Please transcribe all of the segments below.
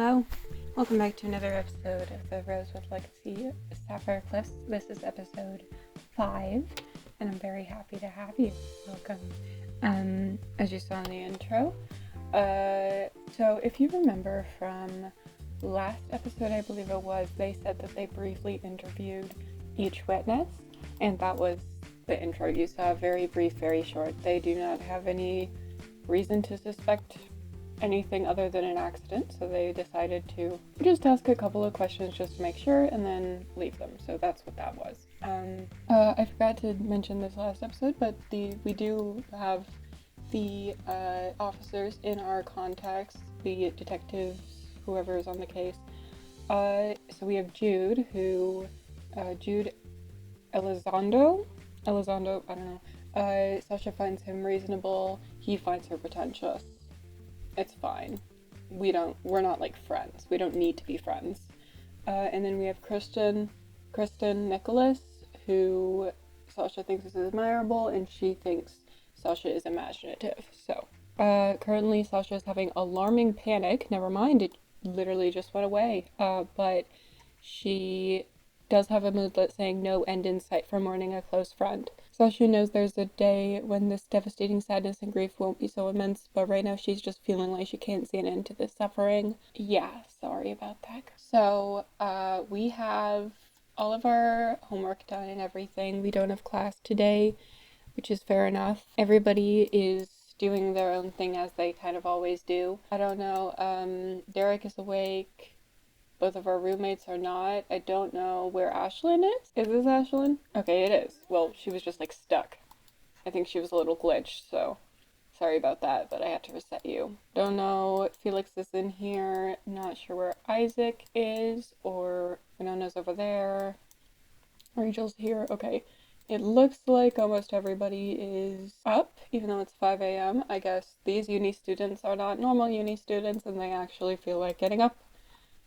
Hello, welcome back to another episode of the Rosewood Legacy Sapphire Cliffs. This is episode 5, and I'm very happy to have you. Welcome. As you saw in the intro, so if you remember from last episode, I believe it was, they said that they briefly interviewed each witness, and that was the intro you saw. Very brief, very short. They do not have any reason to suspect anything other than an accident, so they decided to just ask a couple of questions just to make sure and then leave them. So that's what that was. I forgot to mention this last episode, but we do have the officers in our contacts, the detectives, whoever is on the case. So we have Jude, Jude Elizondo, I don't know. Sasha finds him reasonable. He finds her pretentious. It's fine. We're not like friends. We don't need to be friends. And then we have Kristen Nicholas, who Sasha thinks is admirable, and she thinks Sasha is imaginative. So, currently Sasha is having alarming panic. Never mind, it literally just went away. But she does have a moodlet saying no end in sight for mourning a close friend. Sasha knows there's a day when this devastating sadness and grief won't be so immense, but right now she's just feeling like she can't see an end to this suffering. Yeah, sorry about that. So, we have all of our homework done and everything. We don't have class today, which is fair enough. Everybody is doing their own thing as they kind of always do. I don't know, Derrick is awake. Both of our roommates are not. I don't know where Ashlyn is. Is this Ashlyn? Okay, it is. Well, she was just like stuck. I think she was a little glitched, so sorry about that, but I had to reset you. Don't know if Felix is in here. Not sure where Isaac is, or Winona's over there. Rachel's here. Okay. It looks like almost everybody is up, even though it's 5 a.m. I guess these uni students are not normal uni students, and they actually feel like getting up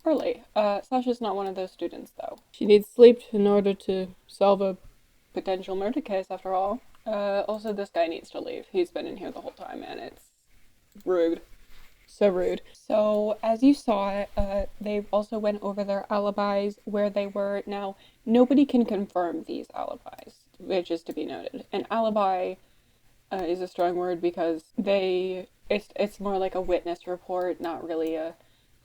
early. Sasha's not one of those students, though. She needs sleep in order to solve a potential murder case, after all. Also, this guy needs to leave. He's been in here the whole time, and it's rude. So rude. So, as you saw, they also went over their alibis, where they were. Now, nobody can confirm these alibis, which is to be noted. An alibi is a strong word because it's more like a witness report, not really an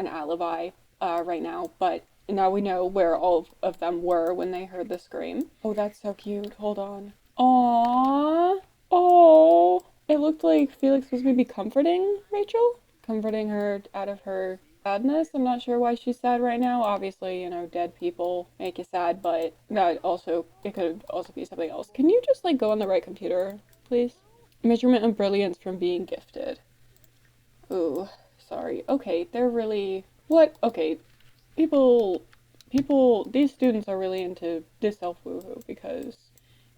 alibi. Right now, but now we know where all of them were when they heard the scream. Oh, that's so cute. Hold on. Aww. Oh. It looked like Felix was maybe comforting Rachel? Comforting her out of her sadness. I'm not sure why she's sad right now. Obviously, dead people make you sad, but it could also be something else. Can you just, go on the right computer, please? Measurement of brilliance from being gifted. Ooh, sorry. Okay, they're really... What? Okay, these students are really into this elf woohoo because,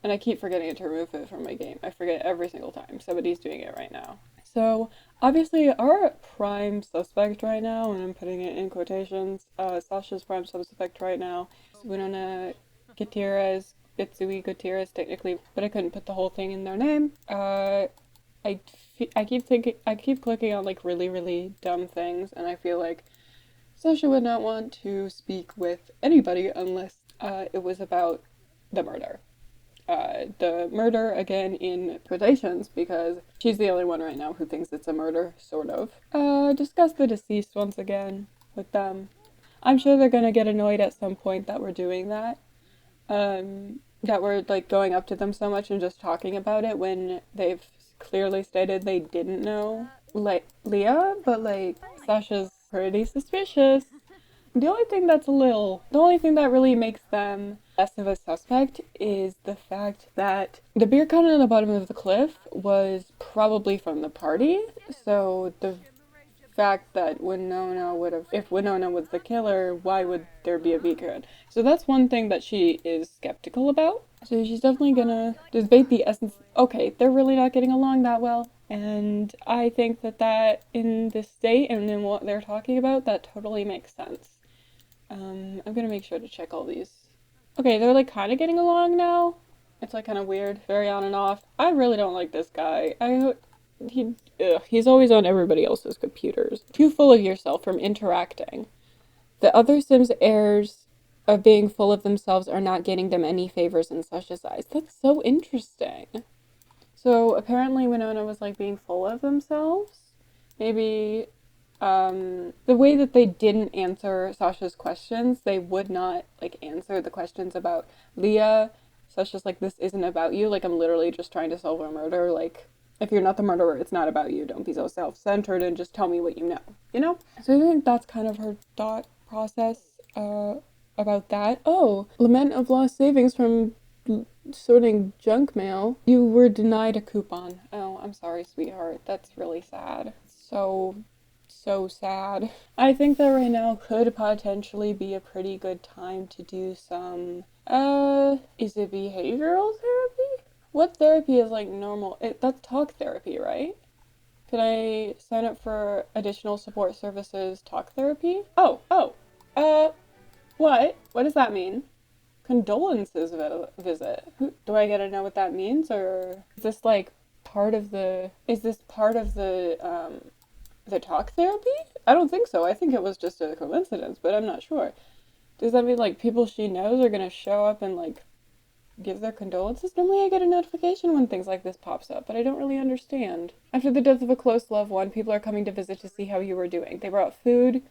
and I keep forgetting to remove it from my game. I forget every single time. Somebody's doing it right now. So, obviously, our prime suspect right now, and I'm putting it in quotations, Sasha's prime suspect right now, Winona Gutierrez, Itsui Gutierrez, technically, but I couldn't put the whole thing in their name. I keep clicking on, really, really dumb things, and I feel like Sasha would not want to speak with anybody unless it was about the murder. The murder, again, in quotations, because she's the only one right now who thinks it's a murder, sort of. Discuss the deceased once again with them. I'm sure they're gonna get annoyed at some point that we're doing that. That we're, going up to them so much and just talking about it when they've clearly stated they didn't know. Leah, but, Sasha's pretty suspicious. The only thing that really makes them less of a suspect is the fact that the beer can on the bottom of the cliff was probably from the party. So the fact that if Winona was the killer, why would there be a beer can? So that's one thing that she is skeptical about. So she's definitely gonna debate the essence. Okay, they're really not getting along that well. And I think that in this state and in what they're talking about, that totally makes sense. I'm gonna make sure to check all these. Okay, they're kind of getting along now. It's kind of weird, very on and off. I really don't like this guy. he's always on everybody else's computers. Too full of yourself from interacting. The other Sims' heirs of being full of themselves are not getting them any favors in Sasha's eyes. That's so interesting. So apparently Winona was like being full of themselves. Maybe the way that they didn't answer Sasha's questions, they would not like answer the questions about Leah. Sasha's like, this isn't about you. Like, I'm literally just trying to solve a murder. Like, if you're not the murderer, it's not about you. Don't be so self-centered and just tell me what you know. You know? So I think that's kind of her thought process about that. Oh, lament of lost savings from sorting junk mail. You were denied a coupon. Oh, I'm sorry, sweetheart. That's really sad. So sad. I think that right now could potentially be a pretty good time to do some, is it behavioral therapy? What therapy is like normal? That's talk therapy, right? Could I sign up for additional support services talk therapy? What? What does that mean? Condolences visit. Do I gotta know what that means, or is this like part of the? Is this part of the talk therapy? I don't think so. I think it was just a coincidence, but I'm not sure. Does that mean like people she knows are gonna show up and like give their condolences? Normally I get a notification when things like this pops up, but I don't really understand. After the death of a close loved one, people are coming to visit to see how you were doing. They brought food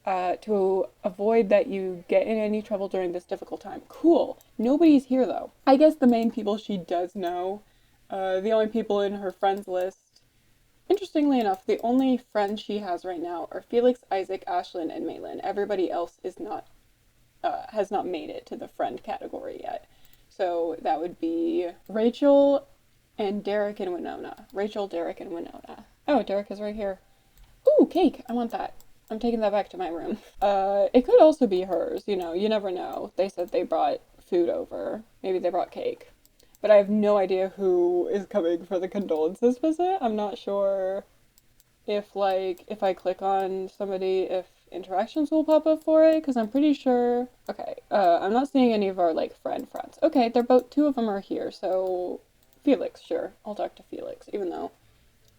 to avoid that you get in any trouble during this difficult time. Cool. Nobody's here though. I guess the main people she does know, the only people in her friends list. Interestingly enough, the only friends she has right now are Felix, Isaac, Ashlyn, and Maylin. Everybody else is not, has not made it to the friend category yet. So that would be Rachel and Derrick and Winona. Rachel, Derrick, and Winona. Oh, Derrick is right here. Ooh, cake! I want that. I'm taking that back to my room. It could also be hers, you know, you never know. They said they brought food over. Maybe they brought cake. But I have no idea who is coming for the condolences visit. I'm not sure if, like, if I click on somebody, if interactions will pop up for it, because I'm pretty sure... Okay, I'm not seeing any of our, like, friends. Okay, they're both... Two of them are here, so... Felix, sure. I'll talk to Felix, even though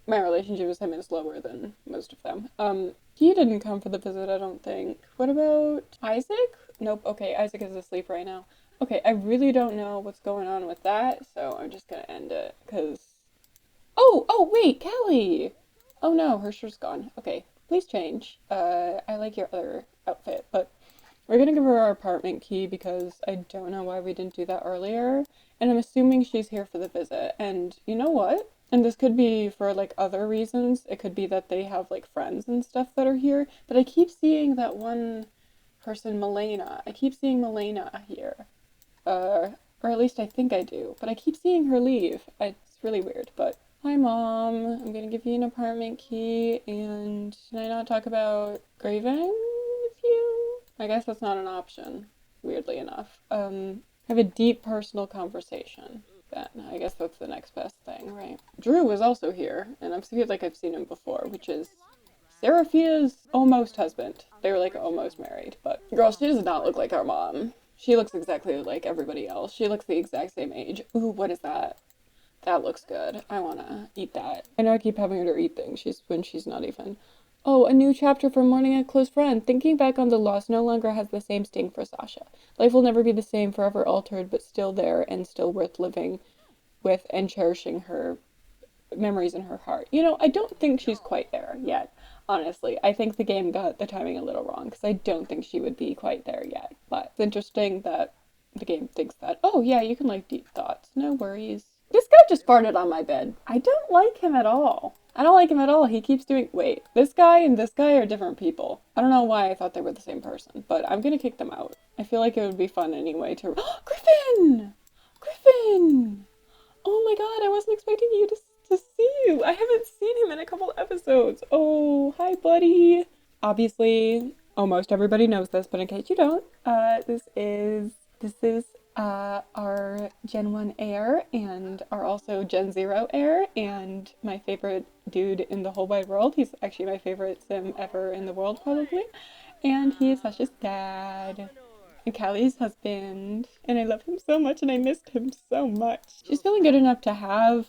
my relationship with him is lower than most of them. He didn't come for the visit, I don't think. What about Isaac? Nope, okay, Isaac is asleep right now. Okay, I really don't know what's going on with that, so I'm just gonna end it, because... Oh, wait, Callie! Oh no, her shirt's gone. Okay, please change. I like your other outfit, but we're gonna give her our apartment key because I don't know why we didn't do that earlier, and I'm assuming she's here for the visit, and you know what? And this could be for, like, other reasons. It could be that they have, like, friends and stuff that are here, but I keep seeing that one person, Milena. I keep seeing Milena here. Or at least I think I do, but I keep seeing her leave. It's really weird, but... Hi, Mom. I'm gonna give you an apartment key, and can I not talk about grieving with you? I guess that's not an option, weirdly enough. Have a deep personal conversation. Then I guess that's the next best thing, right? Drew was also here, and I feel like I've seen him before, which is Seraphia's almost husband. They were like almost married, but girl, she does not look like our mom. She looks exactly like everybody else. She looks the exact same age. Ooh, what is that? That looks good. I wanna eat that. I know I keep having her eat things when she's not even. Oh, a new chapter from Mourning a Close Friend. Thinking back on the loss no longer has the same sting for Sasha. Life will never be the same, forever altered, but still there and still worth living with and cherishing her memories in her heart. You know, I don't think she's quite there yet, honestly. I think the game got the timing a little wrong, because I don't think she would be quite there yet. But it's interesting that the game thinks that. Oh, yeah, you can like deep thoughts. No worries. This guy just farted on my bed. I don't like him at all. I don't like him at all. He keeps doing... Wait, this guy and this guy are different people. I don't know why I thought they were the same person, but I'm gonna kick them out. I feel like it would be fun anyway to... Griffin! Griffin! Oh my god, I wasn't expecting you to see you. I haven't seen him in a couple episodes. Oh, hi, buddy. Obviously, almost everybody knows this, but in case you don't, this is our Gen 1 heir and our also Gen 0 heir and my favorite dude in the whole wide world. He's actually my favorite sim ever in the world, probably. And he is Sasha's dad. And Callie's husband. And I love him so much and I missed him so much. She's feeling good enough to have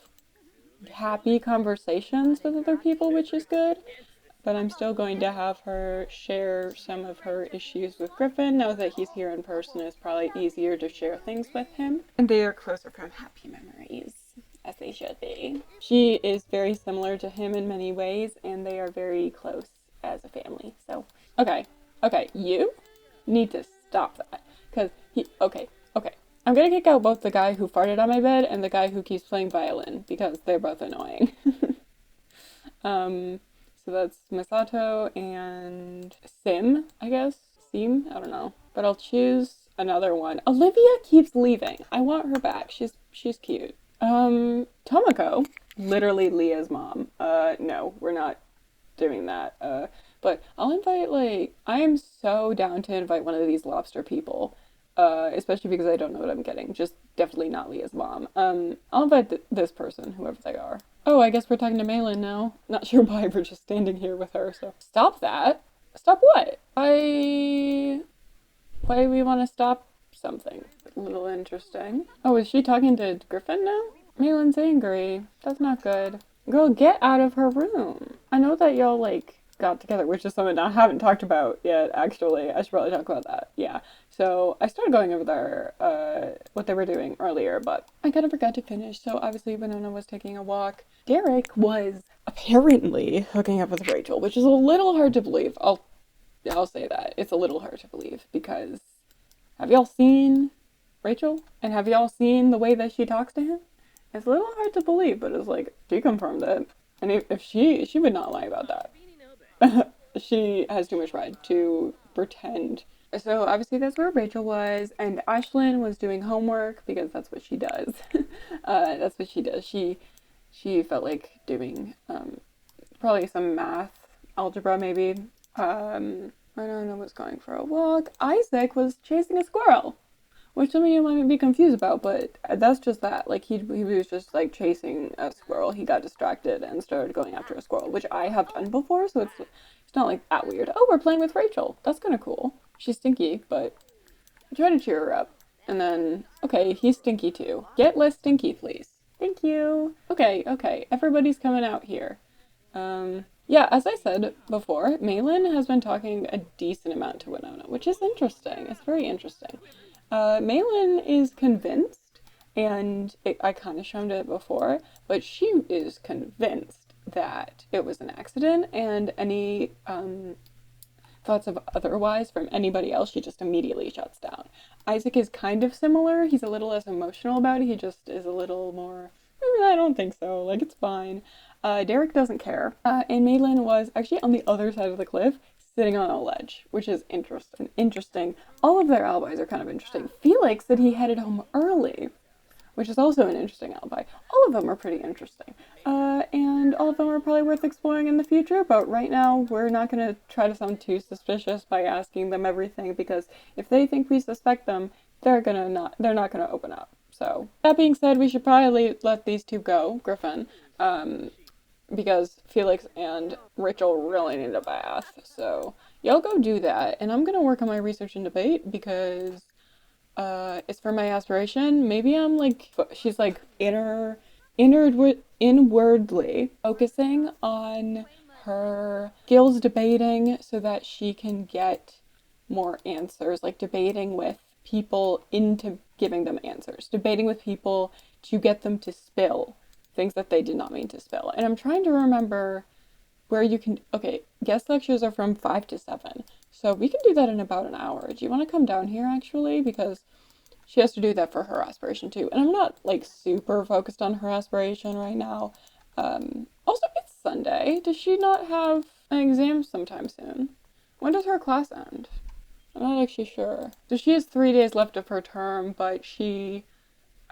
happy conversations with other people, which is good. But I'm still going to have her share some of her issues with Griffin. Now that he's here in person, it's probably easier to share things with him. And they are closer from happy memories, as they should be. She is very similar to him in many ways, and they are very close as a family. So, okay, you need to stop that. Because okay. I'm gonna kick out both the guy who farted on my bed and the guy who keeps playing violin, because they're both annoying. So that's Masato and Sim, I guess. Sim? I don't know. But I'll choose another one. Olivia keeps leaving. I want her back. She's cute. Tomoko, literally Leah's mom. No, we're not doing that. But I'll invite, like, I am so down to invite one of these lobster people. Especially because I don't know what I'm getting. Just definitely not Leah's mom. I'll invite this person, whoever they are. Oh, I guess we're talking to Malin now. Not sure why, we're just standing here with her, so. Stop that. Stop what? Why do we want to stop something? A little interesting. Oh, is she talking to Griffin now? Malin's angry. That's not good. Girl, get out of her room. I know that y'all, like, got together, which is something I haven't talked about yet, actually. I should probably talk about that. Yeah. So I started going over there, what they were doing earlier, but I kind of forgot to finish. So obviously Winona was taking a walk. Derrick was apparently hooking up with Rachel, which is a little hard to believe. I'll say that. It's a little hard to believe because have y'all seen Rachel? And have y'all seen the way that she talks to him? It's a little hard to believe, but it's like, she confirmed it. And if she would not lie about that. She has too much pride to pretend. So obviously that's where Rachel was, and Ashlyn was doing homework because that's what she does. That's what she does. She felt like doing probably some math, algebra maybe. Winona was going for a walk. Isaac was chasing a squirrel, which some of you might be confused about, but that's just that. Like, he was just, like, chasing a squirrel. He got distracted and started going after a squirrel, which I have done before, so it's not, like, that weird. Oh, we're playing with Rachel. That's kind of cool. She's stinky, but I try to cheer her up. And then, okay, he's stinky too. Get less stinky, please. Thank you. Okay. Everybody's coming out here. Yeah, as I said before, Malin has been talking a decent amount to Winona, which is interesting. It's very interesting. Malin is convinced, and I kind of shown it before, but she is convinced that it was an accident, and any thoughts of otherwise from anybody else, she just immediately shuts down. Isaac is kind of similar. He's a little less emotional about it. He just is a little more, I don't think so. Like, it's fine. Derrick doesn't care. And Malin was actually on the other side of the cliff, sitting on a ledge, which is interesting. All of their alibis are kind of interesting. Felix said he headed home early, which is also an interesting alibi. All of them are pretty interesting. And all of them are probably worth exploring in the future, but right now we're not going to try to sound too suspicious by asking them everything, because if they think we suspect them, they're not gonna open up. So, that being said, we should probably let these two go, Griffin, because Felix and Rachel really need a bath. So, y'all go do that, and I'm gonna work on my research and debate, because it's for my aspiration. Maybe I'm like, she's like inwardly focusing on her skills debating so that she can get more answers, like debating with people into giving them answers, debating with people to get them to spill things that they did not mean to spill. And I'm trying to remember where you can, okay, guest lectures are from 5 to 7. So we can do that in about an hour. Do you want to come down here, actually? Because she has to do that for her aspiration, too. And I'm not, like, super focused on her aspiration right now. Also, it's Sunday. Does she not have an exam sometime soon? When does her class end? I'm not actually sure. So she has 3 days left of her term, but she...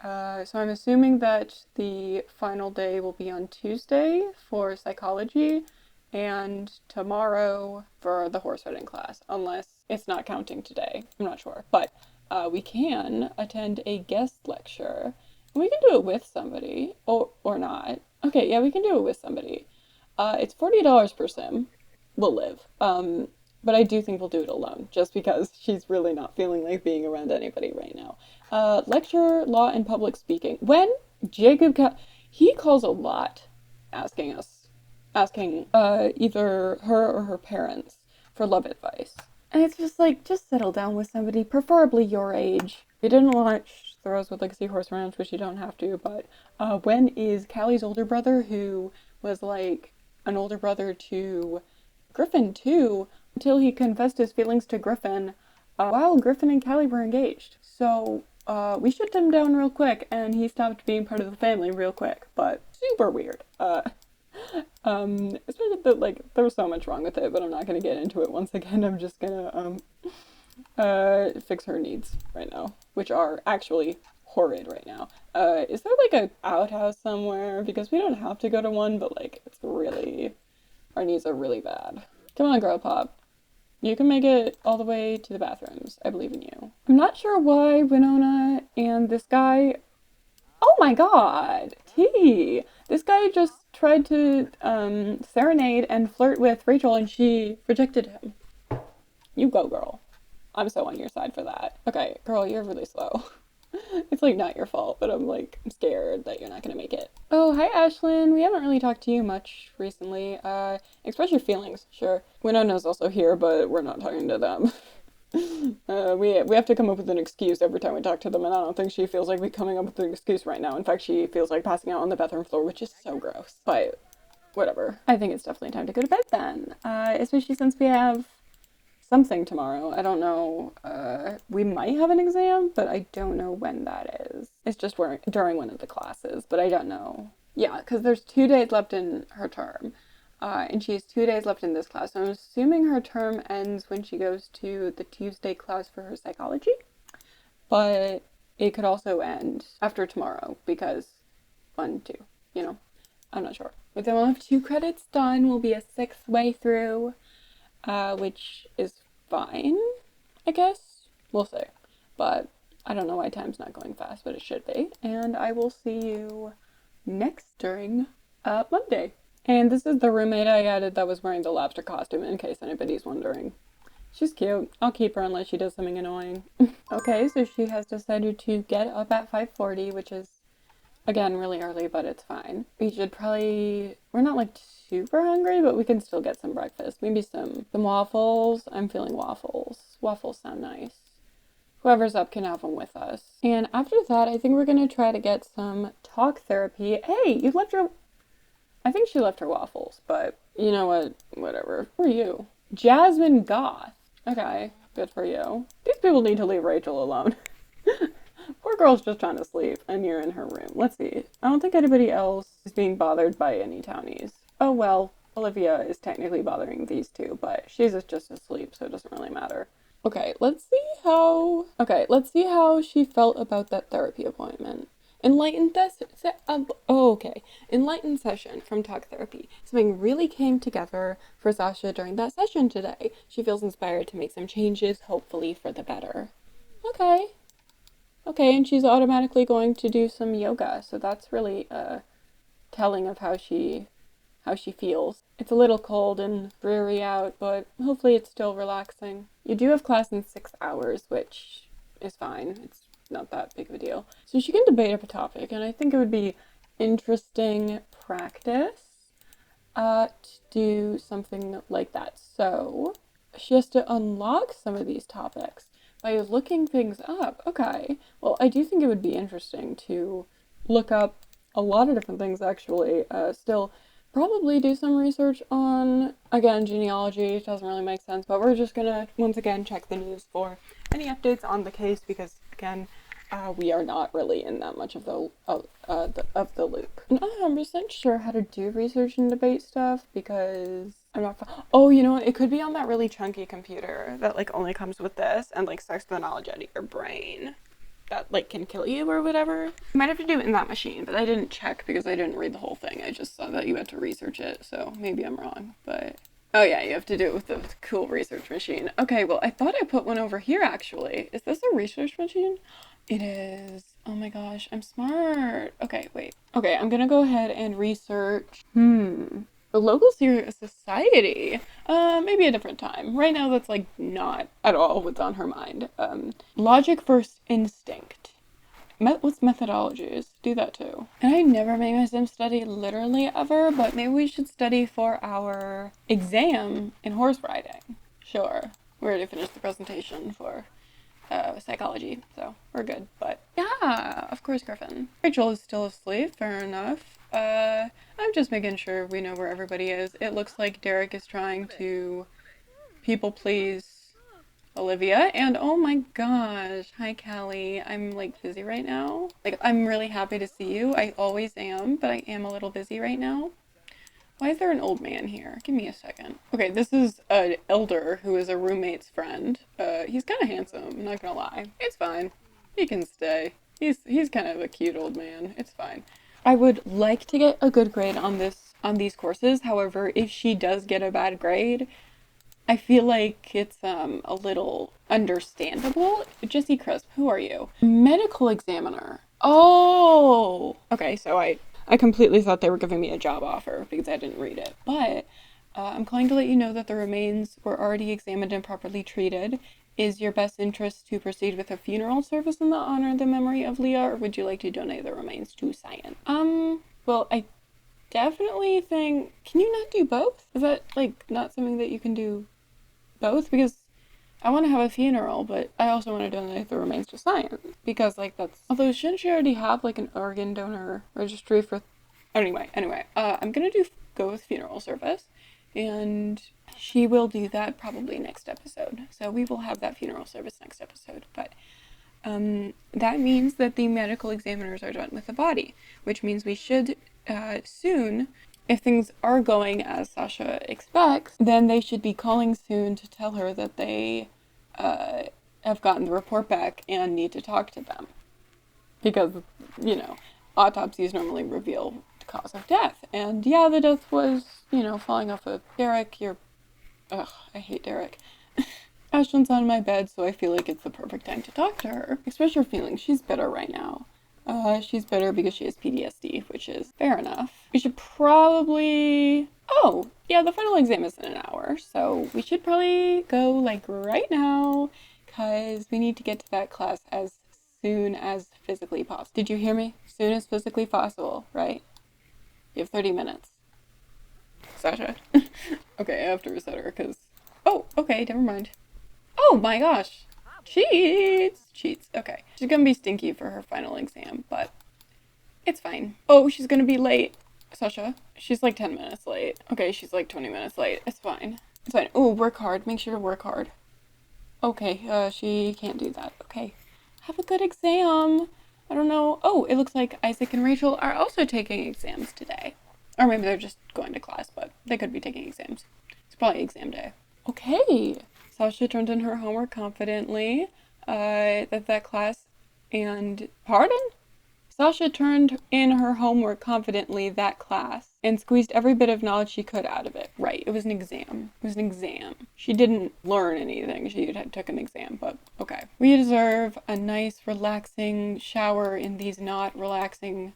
so I'm assuming that the final day will be on Tuesday for psychology, and tomorrow for the horse riding class, unless it's not counting today. I'm not sure. But we can attend a guest lecture, and we can do it with somebody, or not. Okay, yeah, we can do it with somebody. It's $40 per sim. We'll live. But I do think we'll do it alone, just because she's really not feeling like being around anybody right now. Lecture, law, and public speaking. When Jacob he calls a lot asking either her or her parents for love advice. And it's just like, just settle down with somebody, preferably your age. You didn't watch The Rosewood Legacy Horse Ranch, which you don't have to, but when is Callie's older brother, who was like an older brother to Griffin too, until he confessed his feelings to Griffin while Griffin and Callie were engaged. So we shut him down real quick, and he stopped being part of the family real quick, but super weird. Especially that, like, there was so much wrong with it, but I'm not gonna get into it once again. I'm just gonna fix her needs right now, which are actually horrid right now. Is there like a outhouse somewhere? Because we don't have to go to one, but like, it's really, our needs are really bad. Come on, girl pop. You can make it all the way to the bathrooms. I believe in you. I'm not sure why Winona and this guy... Oh my god! T! This guy just tried to serenade and flirt with Rachel, and she rejected him. You go, girl. I'm so on your side for that. Okay, girl, you're really slow. It's like not your fault, but I'm scared that you're not gonna make it. Oh, hi Ashlyn. We haven't really talked to you much recently. Express your feelings, sure. Winona's also here, but we're not talking to them. We have to come up with an excuse every time we talk to them, and I don't think she feels like we coming up with an excuse right now. In fact, she feels like passing out on the bathroom floor, which is so gross. But whatever. I think it's definitely time to go to bed then. Especially since we have something tomorrow. I don't know. We might have an exam, but I don't know when that is. It's just during one of the classes, but I don't know. Yeah, because there's 2 days left in her term. And she has 2 days left in this class. So I'm assuming her term ends when she goes to the Tuesday class for her psychology. But it could also end after tomorrow because 1, 2, you know, I'm not sure. But then we'll have 2 credits done. We'll be a 6th way through, which is fine, I guess. We'll see. But I don't know why time's not going fast, but it should be. And I will see you during Monday. And this is the roommate I added that was wearing the lobster costume, in case anybody's wondering. She's cute. I'll keep her unless she does something annoying. Okay, so she has decided to get up at 5:40, which is, again, really early, but it's fine. We should probably... We're not, like, super hungry, but we can still get some breakfast. Maybe some waffles. I'm feeling waffles. Waffles sound nice. Whoever's up can have them with us. And after that, I think we're going to try to get some talk therapy. Hey, you left your... I think she left her waffles, but you know what? Whatever. Who are you? Jasmine Goth. Okay, good for you. These people need to leave Rachel alone. Poor girl's just trying to sleep, and you're in her room. Let's see. I don't think anybody else is being bothered by any townies. Oh well, Olivia is technically bothering these two, but she's just asleep, so it doesn't really matter. Okay, let's see how she felt about that therapy appointment. Enlightened session from talk therapy. Something really came together for Sasha during that session today. She feels inspired to make some changes, hopefully for the better. Okay, and she's automatically going to do some yoga, so that's really telling of how she feels. It's a little cold and dreary out, but hopefully it's still relaxing. You do have class in 6 hours, which is fine. It's not that big of a deal. So she can debate up a topic, and I think it would be interesting practice to do something like that. So she has to unlock some of these topics by looking things up. Okay, well, I do think it would be interesting to look up a lot of different things, actually. Still probably do some research on, again, genealogy. It doesn't really make sense, but we're just gonna once again check the news for any updates on the case, because again, we are not really in that much of the loop. I'm not 100% sure how to do research and debate stuff, because I'm not oh, you know what, it could be on that really chunky computer that like only comes with this and like sucks the knowledge out of your brain that like can kill you or whatever. You might have to do it in that machine, but I didn't check because I didn't read the whole thing. I just saw that you had to research it, so maybe I'm wrong, but oh yeah, you have to do it with the cool research machine. Okay, well, I thought I put one over here, actually. Is this a research machine? It is. Oh my gosh, I'm smart. Okay, wait. Okay, I'm gonna go ahead and research. The local serious society. Maybe a different time. Right now, that's like not at all what's on her mind. Logic first instinct. What's methodologies? Do that too. And I never made my sim study literally ever, but maybe we should study for our exam in horse riding. Sure. We already finished the presentation for psychology, so we're good. But yeah, of course, Griffin. Rachel is still asleep, fair enough. I'm just making sure we know where everybody is. It looks like Derrick is trying to people please Olivia, and oh my gosh, hi Callie. I'm like busy right now. Like, I'm really happy to see you. I always am, but I am a little busy right now. Why is there an old man here? Give me a second. Okay, this is an elder who is a roommate's friend. He's kind of handsome, I'm not gonna lie. It's fine. He can stay. He's kind of a cute old man. It's fine. I would like to get a good grade on these courses. However, if she does get a bad grade, I feel like it's a little understandable. Jesse Crisp, who are you? Medical examiner. Oh! Okay, so I completely thought they were giving me a job offer because I didn't read it. But I'm calling to let you know that the remains were already examined and properly treated. Is your best interest to proceed with a funeral service in the honor of the memory of Leah, or would you like to donate the remains to science? Well, I definitely think, can you not do both? Is that, like, not something that you can do both? Because I want to have a funeral, but I also want to donate the remains to science. Because, like, that's... Although, shouldn't she already have, like, an organ donor registry for... Anyway, I'm gonna go with funeral service, and she will do that probably next episode. So we will have that funeral service next episode, but that means that the medical examiners are done with the body, which means we should soon, if things are going as Sasha expects, then they should be calling soon to tell her that they have gotten the report back and need to talk to them. Because, you know, autopsies normally reveal the cause of death. And yeah, the death was, you know, falling off of Derrick. Ugh, I hate Derrick. Ashton's on my bed, so I feel like it's the perfect time to talk to her. Express your feelings. She's bitter right now. She's bitter because she has PTSD, which is fair enough. We should probably... Oh, yeah, the final exam is in an hour, so we should probably go, like, right now, because we need to get to that class as soon as physically possible. Did you hear me? Soon as physically possible, right? You have 30 minutes. Sasha. Okay, I have to reset her, because... Oh, okay, never mind. Oh my gosh. Cheats. Okay. She's gonna be stinky for her final exam, but it's fine. Oh, she's gonna be late. Sasha, she's like 10 minutes late. Okay, she's like 20 minutes late. It's fine. It's fine. Oh, work hard. Make sure to work hard. Okay, she can't do that. Okay. Have a good exam. I don't know. Oh, it looks like Isaac and Rachel are also taking exams today. Or maybe they're just going to class, but they could be taking exams. It's probably exam day. Okay. Sasha turned in her homework confidently. That class, and pardon? Sasha turned in her homework confidently that class and squeezed every bit of knowledge she could out of it. Right, it was an exam. She didn't learn anything. She took an exam, but okay. We deserve a nice, relaxing shower in these not relaxing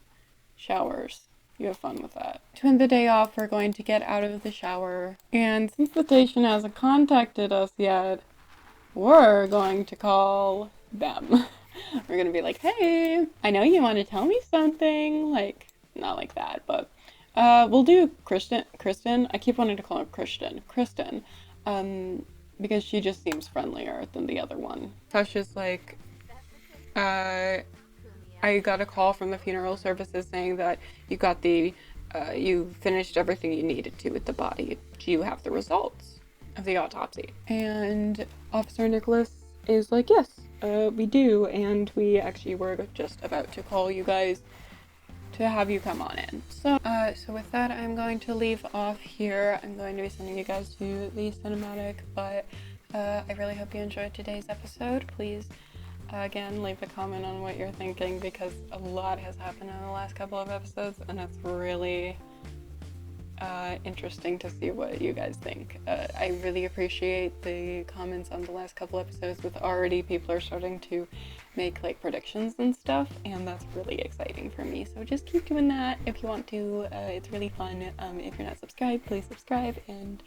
showers. You have fun with that. To end the day off, we're going to get out of the shower. And since the station hasn't contacted us yet, we're going to call them. We're going to be like, hey, I know you want to tell me something. Like, not like that, but we'll do Kristen. I keep wanting to call her Kristen, because she just seems friendlier than the other one. Tasha's like, I got a call from the funeral services saying that you finished everything you needed to with the body. Do you have the results of the autopsy? And Officer Nicholas is like, yes, we do, and we actually were just about to call you guys to have you come on in. So with that, I'm going to leave off here. I'm going to be sending you guys to the cinematic, but I really hope you enjoyed today's episode. Please, again, leave a comment on what you're thinking, because a lot has happened in the last couple of episodes, and it's really interesting to see what you guys think. I really appreciate the comments on the last couple episodes, with already people are starting to make like predictions and stuff, and that's really exciting for me. So just keep doing that if you want to. It's really fun. If you're not subscribed, please subscribe, and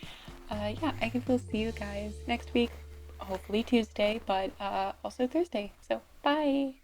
yeah, I will see you guys next week, hopefully Tuesday, but also Thursday. So bye.